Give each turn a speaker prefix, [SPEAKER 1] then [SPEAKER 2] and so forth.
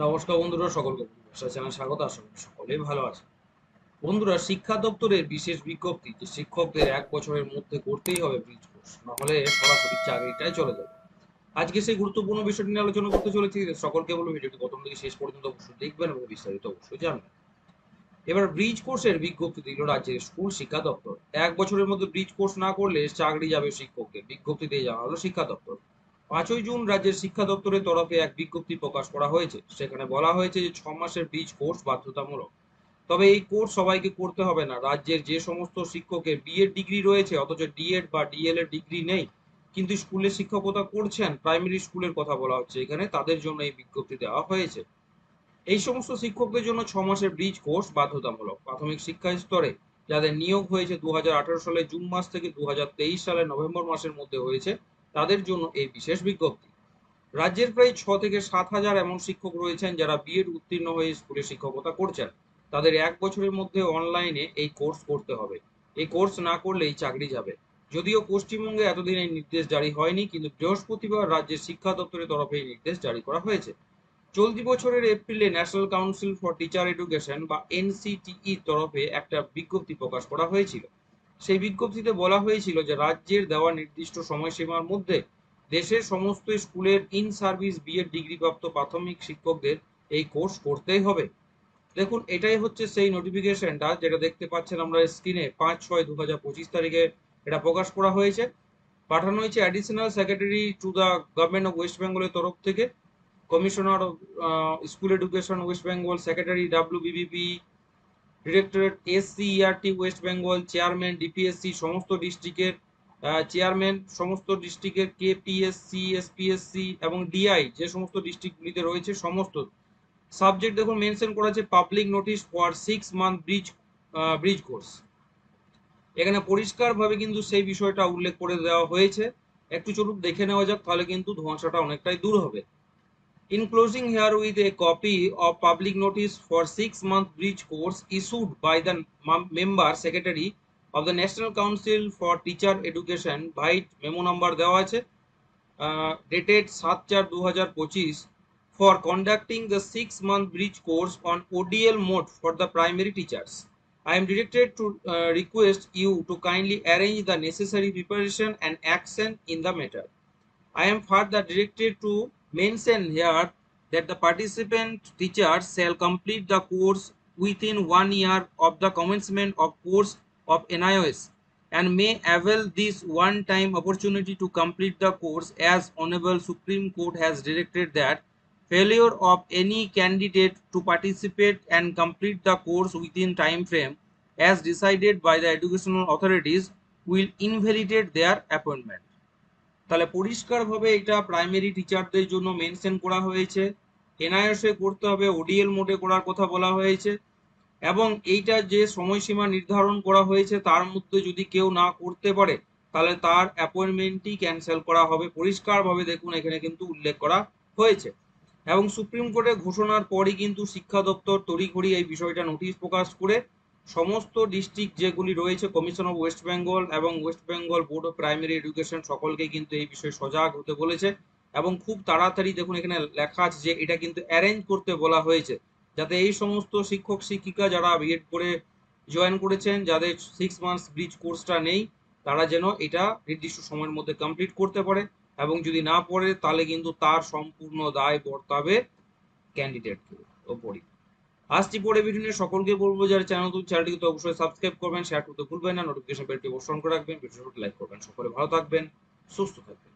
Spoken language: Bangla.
[SPEAKER 1] নমস্কার বন্ধুরা, সকলকে চ্যানেল স্বাগত। আশা করি সকলেই ভালো আছে। বন্ধুরা, শিক্ষা দপ্তরের বিশেষ বিজ্ঞপ্তি যে শিক্ষকদের 1 বছরের মধ্যে করতেই হবে ব্রিজ কোর্স, না হলে সরাসরি চাকরিটাই চলে যাবে। আজকে সেই গুরুত্বপূর্ণ বিষয়টি নিয়ে আলোচনা করতে চলেছি। সকলকে বলবো ভিডিওটি প্রথম থেকে শেষ পর্যন্ত অবশ্যই দেখবেন এবং বিস্তারিত অবশ্যই জানবেন। এবার ব্রিজ কোর্সের বিজ্ঞপ্তি দিল রাজ্যের স্কুল শিক্ষা দপ্তর। 1 বছরের মধ্যে ব্রিজ কোর্স না করলে চাকরি যাবে শিক্ষকদের, বিজ্ঞপ্তি দিয়ে জানালো শিক্ষা দপ্তর। 5ই জুন রাজ্যের শিক্ষা দপ্তরের তরফে এক বিজ্ঞপ্তি প্রকাশ করা হয়েছে। সেখানে বলা হয়েছে যে 6 মাসের ব্রিজ কোর্স বাধ্যতামূলক। তবে এই কোর্স সবাইকে করতে হবে না। রাজ্যের যে সমস্ত শিক্ষকের বিএড ডিগ্রি রয়েছে অথচ ডিএড বা ডিএলএড ডিগ্রি নেই, কিন্তু স্কুলে শিক্ষকতা করছেন, প্রাইমারি স্কুলের কথা বলা হচ্ছে এখানে, তাদের জন্য এই বিজ্ঞপ্তি দেওয়া হয়েছে। এই সমস্ত শিক্ষকদের জন্য 6 মাসের ব্রিজ কোর্স বাধ্যতামূলক। প্রাথমিক শিক্ষা স্তরে যাদের নিয়োগ হয়েছে 2018 সালের জুন মাস থেকে 2023 সালের নভেম্বর মাসের মধ্যে হয়েছে, তাদের জন্য এই বিশেষ বিজ্ঞপ্তি। রাজ্যের প্রায় 6 থেকে 7 হাজার এমন শিক্ষক রয়েছেন যারা বিএড উত্তীর্ণ হয়ে স্কুলে শিক্ষকতা করছেন। তাদের 1 বছরের মধ্যে অনলাইনে এই কোর্স করতে হবে। এই কোর্স না করলেই চাকরি যাবে। যদিও পশ্চিমবঙ্গে এতদিন এই নির্দেশ জারি হয়নি, কিন্তু বৃহস্পতিবার রাজ্যের শিক্ষা দপ্তরের তরফে এই নির্দেশ জারি করা হয়েছে। চলতি বছরের এপ্রিলে national council for teacher education বা এনসিটিই তরফে একটা বিজ্ঞপ্তি প্রকাশ করা হয়েছিল। সেই বিজ্ঞপ্তিতে বলা হয়েছিল যে রাজ্যের দেওয়া নির্দিষ্ট সময়সীমার মধ্যে দেশের সমস্ত স্কুলের ইন সার্ভিস বিএড ডিগ্রিপ্রাপ্ত প্রাথমিক শিক্ষকদের এই কোর্স করতেই হবে। দেখুন, এটাই হচ্ছে সেই নোটিফিকেশনটা যেটা দেখতে পাচ্ছেন আমরা স্ক্রিনে। 5/6/2025 তারিখে এটা প্রকাশ করা হয়েছে। পাঠানো হয়েছে additional secretary to the government of West বেঙ্গলের তরফ থেকে। Commissioner of school education West Bengal, secretary WBBP, directorate SCERT West Bengal, chairman DPSC সমস্ত ডিস্ট্রিক্টের, চেয়ারম্যান সমস্ত ডিস্ট্রিক্টের, কেপিএসসি, এসপিএসসি এবং ডিআই যে সমস্ত ডিস্ট্রিক্টগুলিতে রয়েছে সমস্ত সাবজেক্ট দেখুন মেনশন করা আছে। Public notice for 6 month bridge course. এখানে পরিষ্কারভাবে কিন্তু সেই বিষয়টা উল্লেখ করে দেওয়া হয়েছে। একটু চলুন দেখে নেওয়া যাক, তাহলে কিন্তু ধোঁয়াশাটা অনেকটাই দূর হবে। Enclosing here with a copy of public notice for 6 month bridge course issued by the member secretary of the National Council for Teacher Education, white memo number দেওয়া আছে, dated 7/4/2025, for conducting the 6 month bridge course on ODL mode for the primary teachers. I am directed to request you to kindly arrange the necessary preparation and action in the matter. I am further directed to mention here that the participant teachers shall complete the course within 1 year of the commencement of course of NIOS and may avail this one-time opportunity to complete the course, as Honorable Supreme Court has directed that failure of any candidate to participate and complete the course within time frame as decided by the educational authorities will invalidate their appointment. তাহলে পরিষ্কারভাবে এটা প্রাইমারি টিচারদের জন্য মেনশন করা হয়েছে। এনআইএসএ করতে হবে, ওডিএল মোডে করার কথা বলা হয়েছে, এবং এইটা যে সময়সীমা নির্ধারণ করা হয়েছে তার মধ্যে যদি কেউ না করতে পারে তাহলে তার অ্যাপয়েন্টমেন্টই ক্যান্সেল করা হবে। পরিষ্কারভাবে দেখুন এখানে কিন্তু উল্লেখ করা হয়েছে। এবং সুপ্রিম কোর্টের ঘোষণার পরই কিন্তু শিক্ষা দপ্তর তড়িঘড়ি এই বিষয়টা নোটিশ প্রকাশ করে সমস্ত ডিস্ট্রিক্ট যেগুলি রয়েছে, কমিশন অফ ওয়েস্ট বেঙ্গল এবং West Bengal board of primary education, সকলকে কিন্তু এই বিষয়ে সজাগ হতে বলেছে। এবং খুব তাড়াতাড়ি দেখুন এখানে লেখা আছে যে এটা কিন্তু অ্যারেঞ্জ করতে বলা হয়েছে, যাতে এই সমস্ত শিক্ষক শিক্ষিকা যারা বিএড করে জয়েন করেছেন, যাদের 6 মান্থস ব্রিজ কোর্সটা নেই, তারা যেন এটা নির্দিষ্ট সময়ের মধ্যে কমপ্লিট করতে পারে। এবং যদি না পড়ে তাহলে কিন্তু তার সম্পূর্ণ দায় বর্তাবে ক্যান্ডিডেটের ওপরই। আসছি পরে ভিডিও নিয়ে। সকলকে বলবো যারা চ্যানেলটিকে তো অবশ্যই সাবস্ক্রাইব করবেন, শেয়ার করতে ভুলবেন না, নোটিফিকেশন বেলটি অবশ্যই অন করে রাখবেন, ভিডিওটি লাইক করবেন। সকলে ভালো থাকবেন, সুস্থ থাকবেন।